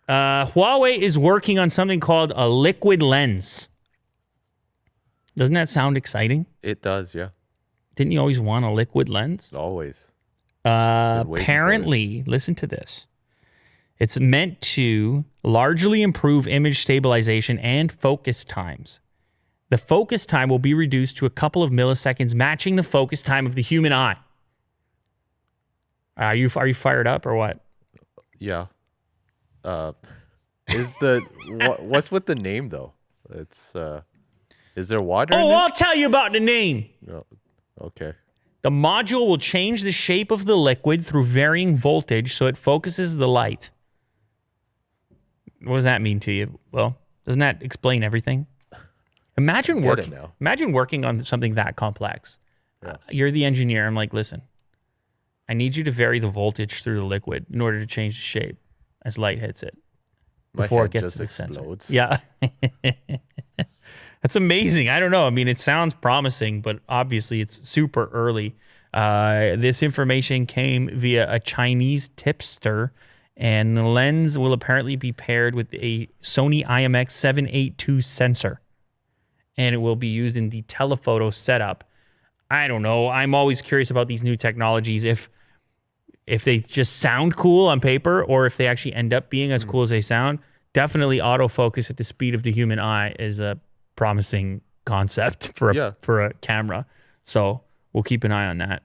Huawei is working on something called a liquid lens. Doesn't that sound exciting? It does, yeah. Didn't you always want a liquid lens? Always. Been waiting for it. Apparently, listen to this. It's meant to largely improve image stabilization and focus times. The focus time will be reduced to a couple of milliseconds, matching the focus time of the human eye. Are you fired up or what? Yeah. What's with the name though? It's is there water in it? I'll tell you about the name. No. Okay. The module will change the shape of the liquid through varying voltage so it focuses the light. What does that mean to you? Well, doesn't that explain everything? Imagine working on something that complex. Yeah. You're the engineer. I'm like, listen, I need you to vary the voltage through the liquid in order to change the shape as light hits it before it gets to the sensor. Yeah. That's amazing. I don't know. I mean, it sounds promising, but obviously it's super early. This information came via a Chinese tipster, and the lens will apparently be paired with a Sony IMX782 sensor, and it will be used in the telephoto setup. I don't know. I'm always curious about these new technologies, if they just sound cool on paper or if they actually end up being as cool as they sound. Definitely autofocus at the speed of the human eye is a promising concept for a camera. So we'll keep an eye on that.